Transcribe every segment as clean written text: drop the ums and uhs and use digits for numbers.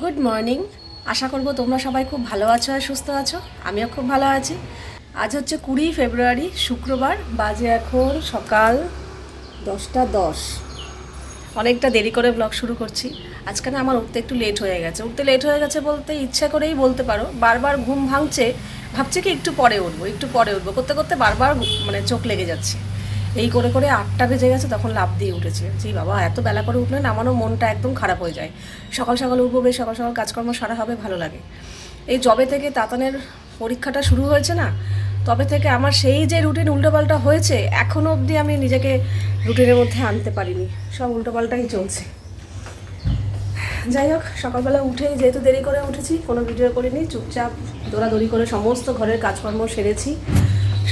Good morning. আশা করব তোমরা সবাই খুব ভালো আছো আর সুস্থ আছো। আমিও খুব ভালো আছি। আজ হচ্ছে 20 ফেব্রুয়ারি, শুক্রবার। বাজে এখন সকাল 10:10। অনেকটা দেরি করে ব্লগ শুরু করছি। আজকে না আমার উঠতে একটু লেট হয়ে গেছে। বলতে ইচ্ছা করেই বলতে পারো। বারবার ঘুম ভাবছে কি একটু পরে উঠবো করতে করতে বারবার মানে চোখ লেগে যাচ্ছে। এই করে করে 8টা বেজে গেছে, তখন লাফ দিয়ে উঠেছে। জি বাবা, এত বেলা করে উঠলে না আমারও মনটা একদম খারাপ হয়ে যায়। সকাল সকাল উঠবো, বেশ সকাল সকাল কাজকর্ম সারা হবে, ভালো লাগে। এই জবে থেকে তাতানের পরীক্ষাটা শুরু হয়েছে না, তবে থেকে আমার সেই যে রুটিন উল্টোপাল্টা হয়েছে, এখনও অবধি আমি নিজেকে রুটিনের মধ্যে আনতে পারিনি। সব উল্টোপাল্টাই চলছে। যাই হোক, সকালবেলা উঠেই যেহেতু দেরি করে উঠেছি, কোনো ভিডিও করিনি, চুপচাপ দৌড়াদৌড়ি করে সমস্ত ঘরের কাজকর্ম সেরেছি,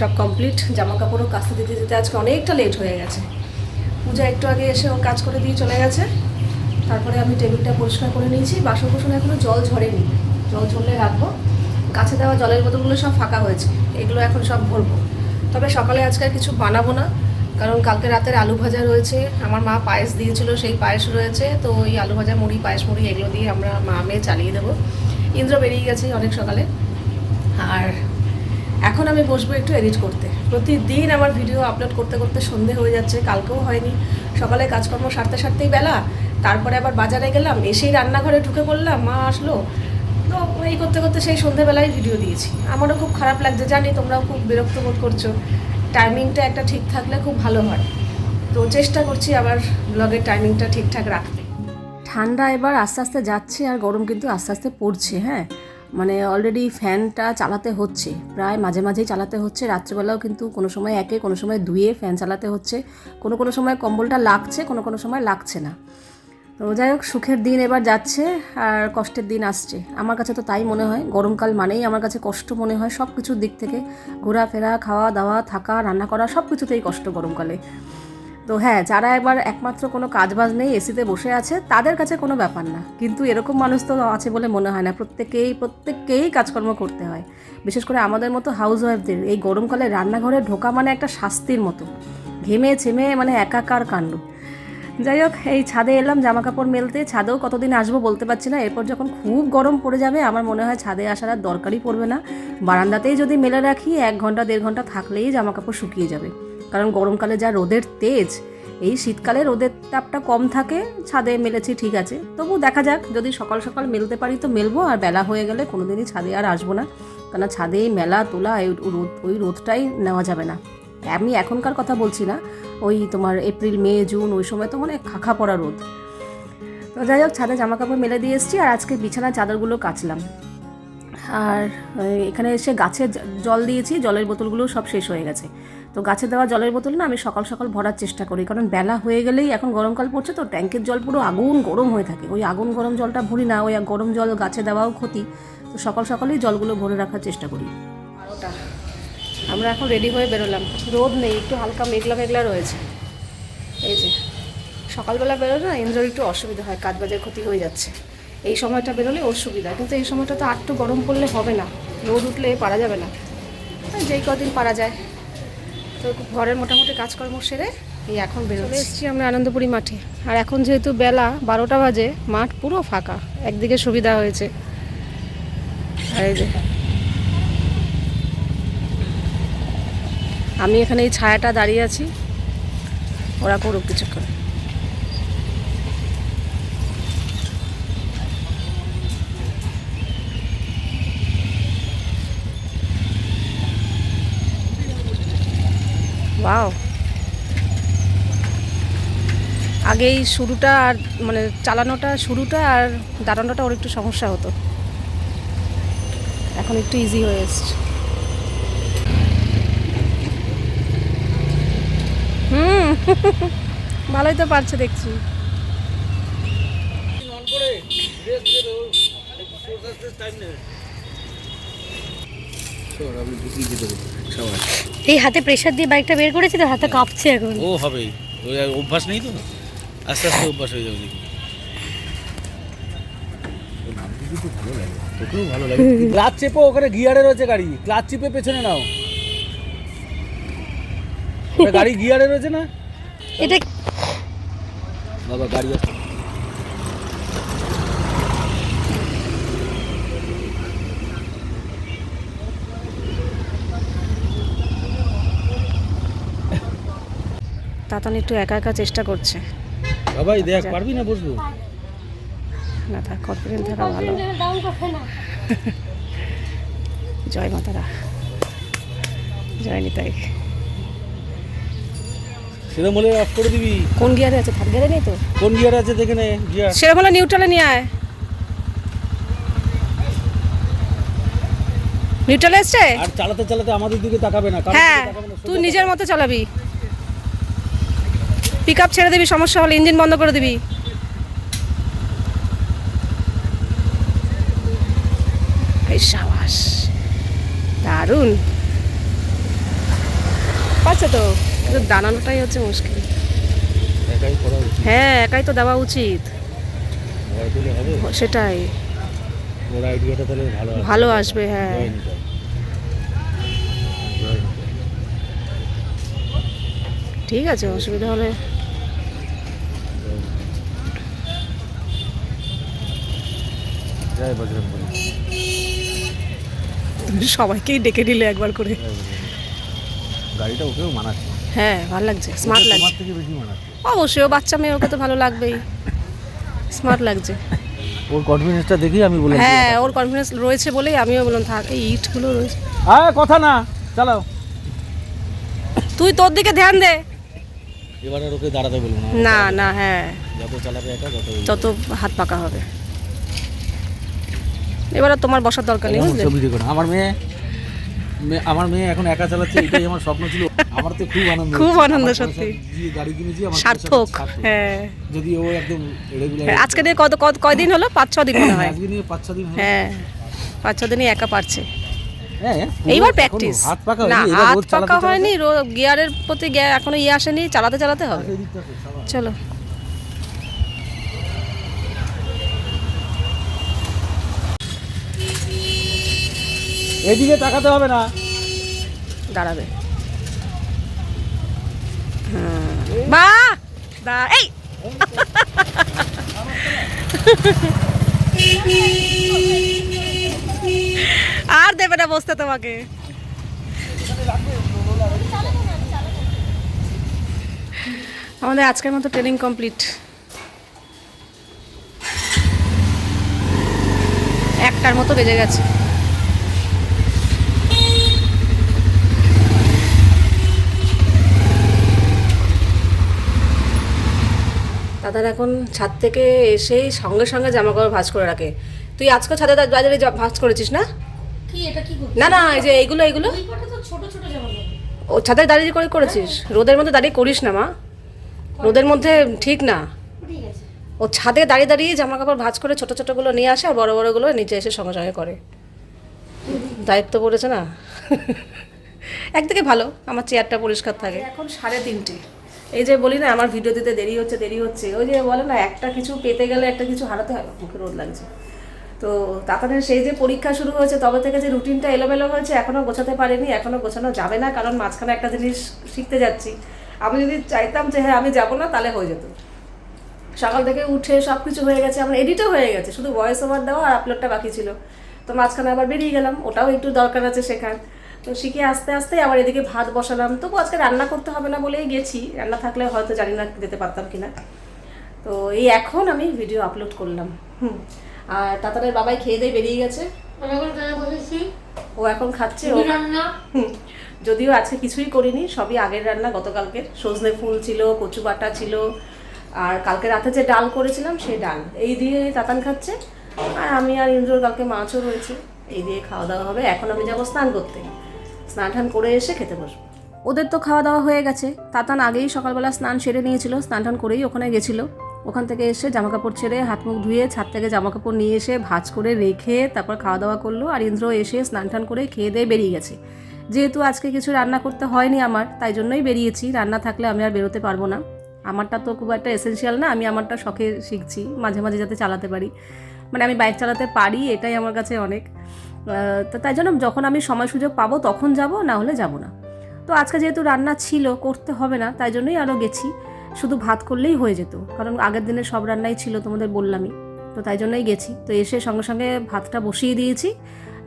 সব কমপ্লিট। জামা কাপড়ও কাচতে দিতে দিতে আজকে অনেকটা লেট হয়ে গেছে। পূজা একটু আগে এসে ও কাজ করে দিয়ে চলে গেছে। তারপরে আমি টেবিলটা পরিষ্কার করে নিয়েছি। বাসন কোসন এখনও জল ঝরেনি, জল ঝরলে রাখবো। গাছে দেওয়া জলের বোতলগুলো সব ফাঁকা হয়েছে, এগুলো এখন সব ভরবো। তবে সকালে আজকে আর কিছু বানাবো না, কারণ কালকে রাতের আলু ভাজা রয়েছে। আমার মা পায়েস দিয়েছিল, সেই পায়েস রয়েছে। তো ওই আলু ভাজা, মুড়ি, পায়েস মুড়ি এগুলো দিয়ে আমরা মা মেয়ে চালিয়ে দেবো। ইন্দ্র বেরিয়ে গেছে অনেক সকালে। আর এখন আমি বসবো একটু এডিট করতে। প্রতিদিন আমার ভিডিও আপলোড করতে করতে সন্ধে হয়ে যাচ্ছে। কালকেও হয়নি। সকালে কাজকর্ম সারতেই বেলা, তারপরে আবার বাজারে গেলাম, এসেই রান্নাঘরে ঢুকে পড়লাম, মা আসলো। তো এই করতে করতে সেই সন্ধেবেলায় ভিডিও দিয়েছি। আমারও খুব খারাপ লাগছে, জানি তোমরাও খুব বিরক্ত বোধ করছো। টাইমিংটা একটা ঠিক থাকলে খুব ভালো হয়। তো চেষ্টা করছি আবার ব্লগের টাইমিংটা ঠিকঠাক রাখতে। ঠান্ডা এবার আস্তে আস্তে যাচ্ছে, আর গরম কিন্তু আস্তে আস্তে পড়ছে। হ্যাঁ, মানে অলরেডি ফ্যানটা চালাতে হচ্ছে, প্রায় মাঝে মাঝেই চালাতে হচ্ছে। রাত্রেবেলাও কিন্তু কোনো সময় একে, কোনো সময় দুয়ে ফ্যান চালাতে হচ্ছে। কোনো সময় কম্বলটা লাগছে, কোনো সময় লাগছে না। তো যাই হোক, সুখের দিন এবার যাচ্ছে আর কষ্টের দিন আসছে। আমার কাছে তো তাই মনে হয়। গরমকাল মানেই আমার কাছে কষ্ট মনে হয় সব কিছুর দিক থেকে। ঘোরাফেরা, খাওয়া দাওয়া, থাকা, রান্না করা সব কিছুতেই কষ্ট গরমকালে। তো হ্যাঁ, যারা এবার একমাত্র কোনো কাজবাজ নেই, এসিতে বসে আছে, তাদের কাছে কোনো ব্যাপার না। কিন্তু এরকম মানুষ তো আছে বলে মনে হয় না। প্রত্যেককেই কাজকর্ম করতে হয়। বিশেষ করে আমাদের মতো হাউস ওয়াইফদের এই গরমকালে রান্নাঘরে ঢোকা মানে একটা শাস্তির মতো। ঘেমে ছেমে মানে একাকার কাণ্ড। যাই হোক, এই ছাদে এলাম জামা কাপড় মেলতে। ছাদেও কতদিন আসবো বলতে পারছি না। এরপর যখন খুব গরম পড়ে যাবে, আমার মনে হয় ছাদে আসার আর দরকারই পড়বে না। বারান্দাতেই যদি মেলে রাখি, 1 ঘন্টা 1.5 ঘন্টা থাকলেই জামা কাপড় শুকিয়ে যাবে। কারণ গরমকালে যা রোদের তেজ, এই শীতকালে রোদের তাপটা কম থাকে। ছাদে মেলেছি ঠিক আছে, তবু দেখা যাক, যদি সকাল সকাল মেলতে পারি তো মেলবো, আর বেলা হয়ে গেলে কোনোদিনই ছাদে আর আসবো না। কারণ ছাদে মেলা তোলা ওই রোদটাই নেওয়া যাবে না। আমি এখনকার কথা বলছি না, ওই তোমার এপ্রিল, মে, জুন, ওই সময় তো মানে খাখা পড়া রোদ। তো যাই হোক, ছাদে জামা কাপড় মেলে দিয়ে এসেছি, আর আজকে বিছানার চাদরগুলো কাচলাম। আর এখানে এসে গাছে জল দিয়েছি, জলের বোতলগুলো সব শেষ হয়ে গেছে। তো গাছে দেওয়া জলের বোতল না আমি সকাল সকাল ভরার চেষ্টা করি, কারণ বেলা হয়ে গেলেই, এখন গরমকাল পড়ছে তো, ট্যাঙ্কের জল পুরো আগুন গরম হয়ে থাকে। ওই আগুন গরম জলটা ভরি না, ওই গরম জল গাছে দেওয়াও ক্ষতি। তো সকাল সকালেই জলগুলো ভরে রাখার চেষ্টা করি। 12টা আমরা এখন রেডি হয়ে বেরোলাম। রোদ নেই, একটু হালকা মেঘলা মেঘলা রয়েছে। এই যে সকালবেলা বেরোলে না ইন্দ্রর একটু অসুবিধা হয়, কাজবাজের ক্ষতি হয়ে যাচ্ছে। এই সময়টা বেরোলে ওর সুবিধা, কিন্তু এই সময়টা তো একটু গরম পড়লে হবে না, রোদ উঠলে পারা যাবে না। যেই কদিন পারা যায়। তো ঘরের মোটামুটি কাজকর্ম সেরে এই এখন বেরোলে এসেছি আমরা আনন্দপুরি মাঠে। আর এখন যেহেতু বেলা 12টা বাজে, মাঠ পুরো ফাঁকা, একদিকে সুবিধা হয়েছে। আর এই যে আমি এখানে এই ছায়াটা দাঁড়িয়ে আছি, ওরা করুক কিছুক্ষণ। ওয়াও, আগে এই শুরুটা আর মানে শুরুটা আর দাঁড়ানোটা ওর একটু সমস্যা হতো, এখন একটু ইজি হয়ে এসছে। ভালোই তো পারছে দেখছি। এই হাতে প্রেসার দিয়ে বাইকটা বের করেছি তো, হাতে কাঁপছে এখন। ও হবেই, ওই অভ্যাস নেই তো, আস্তে আস্তে অভ্যাস হয়ে যাবে দেখি। ভালো লাগে, তোকেও ভালো লাগে। ক্লাচ চেপো, ওখানে গিয়ারে রয়েছে গাড়ি, ক্লাচ চেপে পেছনে নাও। গাড়ি গিয়ারে রয়েছে না এটা বাবা, গাড়ি আছে। তাতান একটু একা একা চেষ্টা করছে। সবাই দেখ, পারবি না বসবো? না থাক, কনফিডেন্ট থাকা ভালো। জয় মাতারা, জয় নিতাই। সেরকম হলে অফ করে দিবি। কোন গিয়ারে আছে? থার্ড গিয়ারে নেই তো? কোন গিয়ার আছে দেখে নে, গিয়ার। সেরকম হলে নিউট্রালে নিয়ে আয়। নিউট্রালে এসছে? আর চালাতে চালাতে আমাদের দিকে তাকাবে না, কারোর হ্যাঁ, দিকে তাকাবে না, সোজা তুই নিজের মতো চালাবি। পিক আপ ছেড়ে দিবি, সমস্যা হলে ইঞ্জিন বন্ধ করে দিবি। এই সাবাস, দারুণ পাচ্ছে তো, কিন্তু দাঁড়ানোটাই হচ্ছে মুশকিল। একাই করা উচিত। হ্যাঁ, একাই তো দেওয়া উচিত, ভয় পেলে হবে? সেটাই। ওর আইডিয়াটা তাহলে ভালো আসবে। ভালো আসবে, হ্যাঁ। জয় নিতাই। জয় নিতাই। ঠিক আছে, অসুবিধা হলে জয় বজরংবলী। সবাইকেই ডেকে দিলে একবার করে। জয় বজরংবলী। গাড়িটা ওকেও মানাচ্ছে। হ্যাঁ, ভালো লাগছে, স্মার্ট তোমার লাগছে। থেকে বেশি মানাচ্ছে। অবশ্যই, ও বাচ্চা মেয়ে, ওকে তো ভালো লাগবেই। স্মার্ট লাগছে। ওর কনফিডেন্সটা দেখি আমি বললাম। হ্যাঁ, ওর কনফিডেন্স রয়েছে বলেই আমিও বললাম থাক, এই ইটগুলো রয়েছে। হ্যাঁ, কথা না, চালাও। তুই তোর দিকে ধ্যান দে। এবারে আর ওকে দাঁড়াতে বলবো না। না না, হ্যাঁ, যত চালাবে একা তত হাত পাকা হবে। এবার আর তোমার বসার দরকার নেই, বুঝলে? ছবি দেখো না, আমার মেয়ে এখন একা চালাচ্ছে, এটাই আমার স্বপ্ন ছিল। আমার তো খুব আনন্দ, খুব আনন্দ, সত্যি। যে গাড়ি কিনেছি আমার সার্থক। হ্যাঁ, যদি ও একদম রেগুলার। আজকে নিয়ে কয়দিন হলো? 5-6 দিন মনে হয়। আজকে নিয়ে 5-6 দিন হলো। হ্যাঁ, 5-6 দিনই একা পারছে। হ্যাঁ, এইবার প্র্যাকটিস। হাত পাকা না, হয়নি, এবার হাত রোজ পাকা চালাতে হয়নি, গিয়ারের প্রতি এখনো আসেনি, চালাতে চালাতে হবে। চলো। এদিকে তাকাতে হবে না। দাঁড়াবে। বাহ, এই আর দেবে না বসতে তোমাকে। আমাদের আজকের মতো ট্রেনিং কমপ্লিট। 1টার মতো বেজে গেছে। দাদার এখন ছাদ থেকে এসেই সঙ্গে সঙ্গে জামা কাপড় ভাঁজ করে রাখে। তুই আজকে ছাদে বাজারে ভাঁজ করেছিস না? কি এটা কি করছিস? না না, এই যে এইগুলো ওই কটা তো ছোট ছোট জামা কাপড়। ও ছাদে দাঁড়িয়ে করে করেছিস? রোদের মধ্যে দাঁড়িয়ে করিস না মা, রোদের মধ্যে ঠিক না। ঠিক আছে। ও ছাদে দাঁড়িয়ে দাঁড়িয়ে জামা কাপড় ভাঁজ করে ছোট ছোটগুলো নিয়ে আসে, আর বড় বড়গুলো নিচে এসে সঙ্গে সঙ্গে করে। দায়িত্ব পড়েছে না। একদিকে ভালো, আমার চেয়ারটা পরিষ্কার থাকে। এখন 3:30। এই যে বলি না আমার ভিডিও দিতে দেরি হচ্ছে, ওই যে বলে না একটা কিছু পেতে গেলে একটা কিছু হারাতে হয়। মুখে রোদ লাগছে তো। তাড়াতাড়ি সেই যে পরীক্ষা শুরু হয়েছে তবে থেকে যে রুটিনটা এলোমেলো হয়েছে, এখনও গোছাতে পারিনি, এখনও গোছানো যাবে না, কারণ মাঝখানে একটা জিনিস শিখতে যাচ্ছি। আমি যদি চাইতাম যে হ্যাঁ আমি যাবো না, তাহলে হয়ে যেত। সকাল থেকে উঠে সব কিছু হয়ে গেছে, আমার এডিটও হয়ে গেছে, শুধু ভয়েস ওভার দেওয়া আর আপলোডটা বাকি ছিল। তো মাঝখানে আবার বেরিয়ে গেলাম, ওটাও একটু দরকার আছে শেখার। তো শিখে আস্তে আস্তে আবার এদিকে ভাত বসালাম। তবু আজকে রান্না করতে হবে না বলেই গেছি, রান্না থাকলে হয়তো জানি না যেতে পারতাম কিনা। তো এই এখন আমি ভিডিও আপলোড করলাম। আর তাতারের বাবাই খেয়ে দিয়ে বেরিয়ে গেছে। আমি এখন কেন বসেছি? ও এখন খাচ্ছে। ও রান্না যদিও আজকে কিছুই করিনি, সবই আগের রান্না, গতকালকের। সজনে ফুল ছিল, কচু বাটা ছিল, আর কালকে রাতে যে ডাল করেছিলাম সেই ডাল, এই দিয়ে তাতান খাচ্ছে। আর আমি আর ইন্দ্রর কালকে মাছও রয়েছে, এই দিয়ে খাওয়া দাওয়া হবে। এখন আমি যাবো স্নান করতে, স্নান টান করে এসে খেতে বসবো। ওদের তো খাওয়া দাওয়া হয়ে গেছে। তাতান আগেই সকালবেলা স্নান সেরে নিয়েছিল, স্নান টান করেই ওখানে গেছিলো। ওখান থেকে এসে জামাকাপড় ছেড়ে হাত মুখ ধুয়ে ছাদ থেকে জামাকাপড় নিয়ে এসে ভাঁজ করে রেখে তারপর খাওয়া দাওয়া করলো। আর ইন্দ্র এসে স্নান টান করে খেয়ে দিয়ে বেরিয়ে গেছে। যেহেতু আজকে কিছু রান্না করতে হয়নি আমার, তাই জন্যই বেরিয়েছি। রান্না থাকলে আমি আর বেরোতে পারবো না। আমারটা তো খুব একটা এসেনশিয়াল না, আমি আমারটা শখে শিখছি, মাঝে মাঝে যাতে চালাতে পারি, মানে আমি বাইক চালাতে পারি, এটাই আমার কাছে অনেক। তো তাই জন্য যখন আমি সময় সুযোগ পাবো তখন যাব, না হলে যাব না। তো আজকে যেহেতু রান্না ছিল, করতে হবে না, তাই জন্যই আরও গেছি। শুধু ভাত করলেই হয়ে যেত, কারণ আগের দিনের সব রান্নাই ছিল, তোমাদের বললামই। তো তাই জন্যই গেছি। তো এসে সঙ্গে সঙ্গে ভাতটা বসিয়ে দিয়েছি।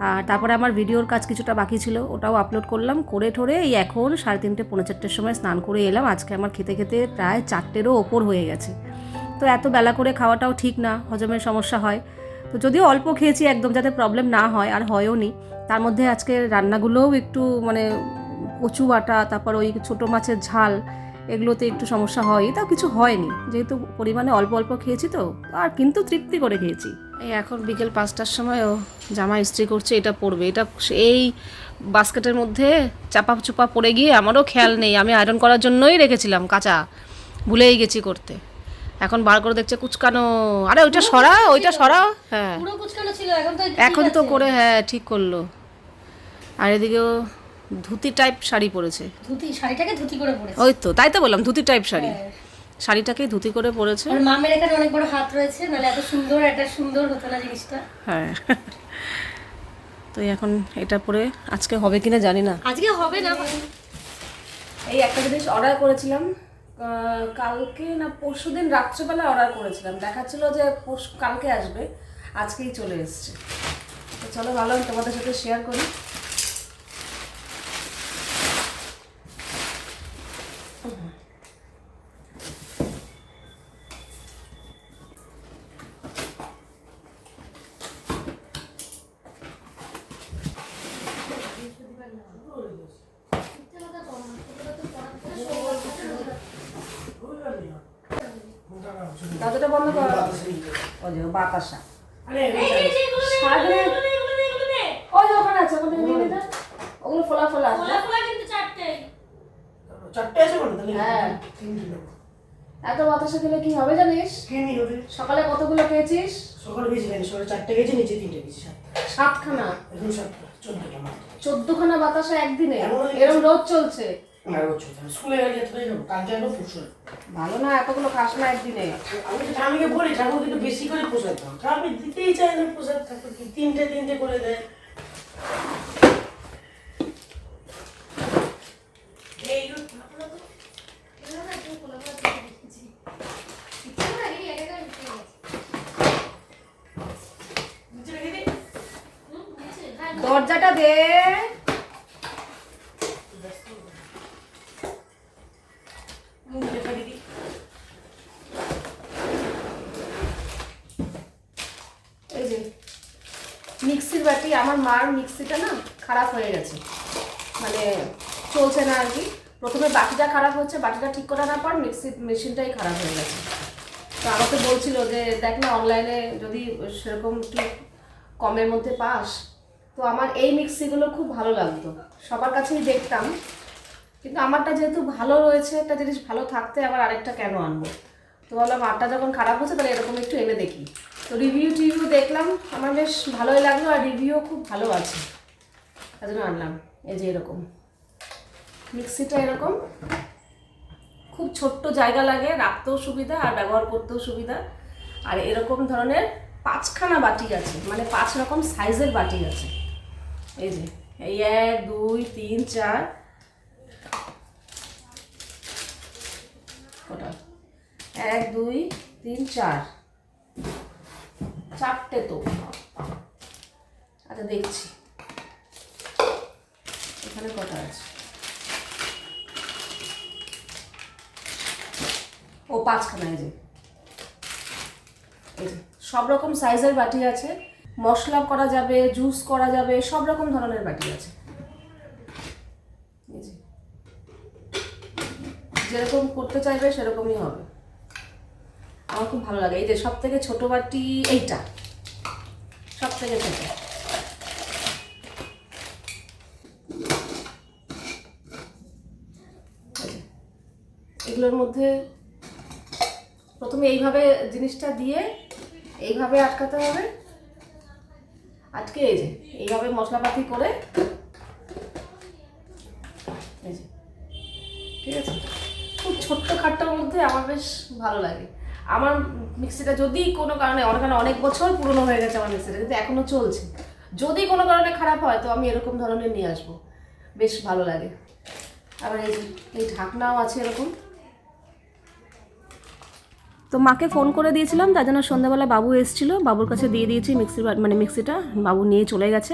আর তারপরে আমার ভিডিওর কাজ কিছুটা বাকি ছিল, ওটাও আপলোড করলাম, করে ঠোরে এই এখন 3:30 পৌনে 4টের সময় স্নান করে এলাম। আজকে আমার খেতে খেতে প্রায় 4টেরও ওপর হয়ে গেছে। তো এত বেলা করে খাওয়াটাও ঠিক না, হজমের সমস্যা হয়। তো যদিও অল্প খেয়েছি একদম, যাতে প্রবলেম না হয়, আর হয়ও নি। তার মধ্যে আজকে রান্নাগুলোও একটু মানে কচু বাটা, তারপর ওই ছোটো মাছের ঝাল, এগুলোতে একটু সমস্যা হয়। তাও কিছু হয়নি, যেহেতু পরিমাণে অল্প অল্প খেয়েছি তো, আর কিন্তু তৃপ্তি করে খেয়েছি। এই এখন বিকেল 5টার সময়ও জামা ইস্ত্রি করছে, এটা পরবে, এটা এই বাস্কেটের মধ্যে চাপা চুপা পড়ে গিয়ে আমারও খেয়াল নেই, আমি আয়রন করার জন্যই রেখেছিলাম কাঁচা, ভুলেই গেছি করতে। এখন বার করে দেখছে কুচকানো, আরে ওইটা সরাও, ওইটা সরাও। হ্যাঁ পুরো কুচকানো ছিল, এখন তো এখন তো করে হ্যাঁ ঠিক করলো। আর এদিকেও ধুতি টাইপ শাড়ি পরেছে, ধুতি, শাড়িটাকে ধুতি করে পরেছে। ওই তো তাই তো বললাম ধুতি টাইপ শাড়ি, হ্যাঁ। শাড়িটাকেই ধুতি করে পরেছে। আর মামের এখানে অনেক বড় হাত রয়েছে, নাহলে এত সুন্দর, এটা সুন্দর হতো না জিনিসটা। হ্যাঁ তো এখন এটা পরে আজকে হবে কিনা জানি না। আজকে হবে না। এই একটা জিনিস অর্ডার করেছিলাম কালকে না পরশুদিন রাত্রেবেলা অর্ডার করেছিলাম, দেখাচ্ছিল যে কালকে আসবে, আজকেই চলে এসছে। তো চলো ভালো তোমাদের সাথে শেয়ার করি। দরজাটা বন্ধ কর, ওই যে বাতাসা, ওই যে ওখানে আছে, ওখানে নিয়ে নিতে, ওগুলো ফোলা ফোলা আছে। চারটে আছে বলে তাহলে হ্যাঁ। তিনটে নেবো। এত বাতাসা খেলে কি হবে জানিস? কেমনি হবে? সকালে কতগুলো খেয়েছিস? সকালে বেশি খাইনি, সকালে 4টে গেছে, নিচে 3টে গেছে, 7টা। 7খানা, এখন 7টা, 14টা মাত্র। 14খানা বাতাসা একদিনে, এমন এরকম রোজ চলছে। আর বলছো তাহলে স্কুলে গেলে এতটাই খাবো, কালকে আরো পরশু। ভালো না, এতগুলো খাস না একদিনে। আমি তো ঠামিকে বলি, ঠাকুর কিন্তু বেশি করে পোষাতাম, ঠামি দিতেই চায় না পোষাতে, ঠাকুর কি 3টে করে দেয়। দরজাটা দে। এই যে মিক্সির বাটি, আমার মার মিক্সিটা না খারাপ হয়ে গেছে, মানে চলছে না আর কি। প্রথমে বাটিটা খারাপ হচ্ছে, বাটিটা ঠিক করানোর পর মেশিনটাই খারাপ হয়ে গেছে। তো আমাকে বলছিল যে দেখ না অনলাইনে যদি সেরকম একটু কমের মধ্যে পাস। তো আমার এই মিক্সিগুলো খুব ভালো লাগতো, সবার কাছেই দেখতাম, কিন্তু আমারটা যেহেতু ভালো রয়েছে, একটা জিনিস ভালো থাকতে আবার আরেকটা কেন আনবো। তো বললাম আরটা যখন খারাপ হচ্ছে তাহলে এরকম একটু এনে দেখি। তো রিভিউ দেখলাম, আমার বেশ ভালোই লাগলো, আর রিভিউও খুব ভালো আছে, তার জন্য আনলাম। এই যে এরকম মিক্সিটা, এরকম খুব ছোট্ট জায়গা লাগে, রাখতেও সুবিধা আর ব্যবহার করতেও সুবিধা। আর এরকম ধরনের 5খানা বাটি আছে, মানে 5 রকম সাইজের বাটি আছে। এই যে এই 1 2 3 4 ওটা 1 2 3 4 4টে তো। আচ্ছা দেখছি এখানে কটা আছে। ও 5খানা। এই যে সব রকম সাইজের বাটি আছে, মশলা করা যাবে, জুস করা যাবে, সব রকম ধরনের বাটি আছে। এই যে যেরকম করতে চাইবে সেরকমই হবে, আমার খুব ভালো লাগে। এই যে সব থেকে ছোট বাটি এইটা, সব থেকে ছোট। এগুলোর মধ্যে প্রথমে এইভাবে জিনিসটা দিয়ে এইভাবে আটকাতে হবে, আটকে এই যে এইভাবে মশলাপাতি করে, এই যে ঠিক আছে। খুব ছোট্ট খাট্টার মধ্যে আমার বেশ ভালো লাগে। আমার মিক্সিটা যদি কোনো কারণে, অনেক বছর পুরনো হয়ে গেছে আমার মিক্সিটা, কিন্তু এখনও চলছে, যদি কোনো কারণে খারাপ হয় তো আমি এরকম ধরনের নিয়ে আসবো, বেশ ভালো লাগে। আবার এই ঢাকনাও আছে এরকম। তো মাকে ফোন করে দিয়েছিলাম, তার জন্য সন্ধ্যাবেলা বাবু এসেছিলো, বাবুর কাছে দিয়ে দিয়েছি মিক্সিটা, বাবু নিয়ে চলে গেছে।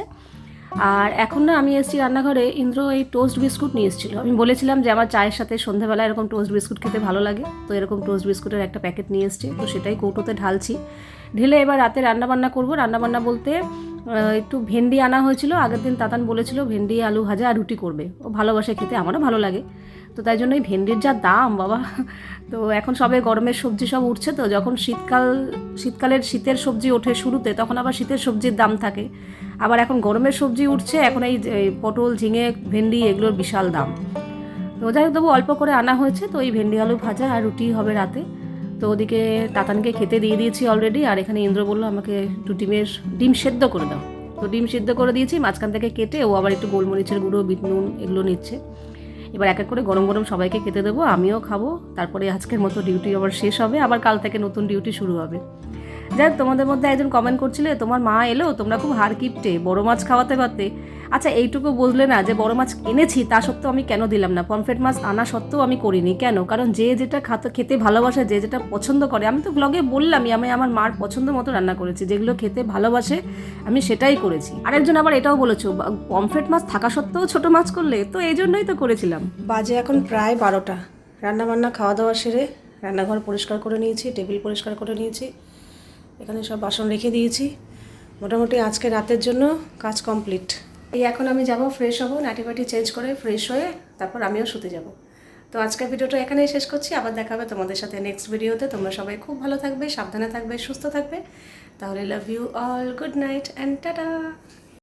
আর এখন না আমি এসেছি রান্নাঘরে, ইন্দ্র এই টোস্ট বিস্কুট নিয়ে এসেছিলো। আমি বলেছিলাম যে আমার চায়ের সাথে সন্ধ্যাবেলা এরকম টোস্ট বিস্কুট খেতে ভালো লাগে, তো এরকম টোস্ট বিস্কুটের একটা প্যাকেট নিয়ে এসেছি, তো সেটাই কৌটোতে ঢালছি। ঢেলে এবার রাতে রান্নাবান্না করবো। রান্নাবান্না বলতে একটু ভেন্ডি আনা হয়েছিল আগের দিন, তাতান বলেছিল ভেন্ডি আলু ভাজা আর রুটি করবে, ও ভালোবাসে খেতে, আমারও ভালো লাগে। তো তাই জন্য এই ভেন্ডির যা দাম বাবা, তো এখন সবে গরমের সবজি সব উঠছে, তো যখন শীতকালের শীতের সবজি ওঠে শুরুতে, তখন আবার শীতের সবজির দাম থাকে, আবার এখন গরমের সবজি উঠছে, এখন এই পটল ঝিঙে ভেন্ডি এগুলোর বিশাল দাম। তো যাই হোক তবু অল্প করে আনা হয়েছে, তো এই ভেন্ডি আলু ভাজা আর রুটি হবে রাতে। তো ওদিকে তাতানকে খেতে দিয়ে দিয়েছি অলরেডি, আর এখানে ইন্দ্র বললো আমাকে একটু ডিম সেদ্ধ করে দাও, তো ডিম সেদ্ধ করে দিয়েছি মাঝখান থেকে কেটে। ও আবার একটু গোলমরিচের গুঁড়ো বিট নুন এগুলো নিচ্ছে। এবার এক এক করে গরম গরম সবাইকে খেতে দেবো, আমিও খাবো, তারপরে আজকের মতো ডিউটি আবার শেষ হবে, আবার কাল থেকে নতুন ডিউটি শুরু হবে। যাক, তোমাদের মধ্যে একজন কমেন্ট করছিলে তোমার মা এলো, তোমরা খুব হাড় কিপটে, বড় মাছ খাওয়াতে পারতে। আচ্ছা এইটুকু বুঝলে না যে বড় মাছ এনেছি তা সত্ত্বেও আমি কেন দিলাম না, পমফ্রেট মাছ আনা সত্ত্বেও আমি করিনি কেন? কারণ যে যেটা খেতে ভালোবাসে, যে যেটা পছন্দ করে, আমি তো ব্লগে বললামই আমি আমার মার পছন্দ মতো রান্না করেছি, যেগুলো খেতে ভালোবাসে আমি সেটাই করেছি। আরেকজন আবার এটাও বলেছো পমফ্রেট মাছ থাকা সত্ত্বেও ছোট মাছ করলে, তো এই জন্যই তো করেছিলাম। বাজে এখন প্রায় 12টা, রান্নাবান্না খাওয়া দাওয়া সেরে রান্নাঘর পরিষ্কার করে নিয়েছি, টেবিল পরিষ্কার করে নিয়েছি, এখানে সব বাসন রেখে দিয়েছি। মোটামুটি আজকে রাতের জন্য কাজ কমপ্লিট। এই এখন আমি যাব ফ্রেশ হব, নাইটি ফাটি চেঞ্জ করে ফ্রেশ হয়ে তারপর আমিও শুতে যাব। তো আজকের ভিডিওটা এখানেই শেষ করছি, আবার দেখা হবে তোমাদের সাথে নেক্সট ভিডিওতে। তোমরা সবাই খুব ভালো থাকবে, সাবধানে থাকবে, সুস্থ থাকবে। তাহলে love you all, good night and tata.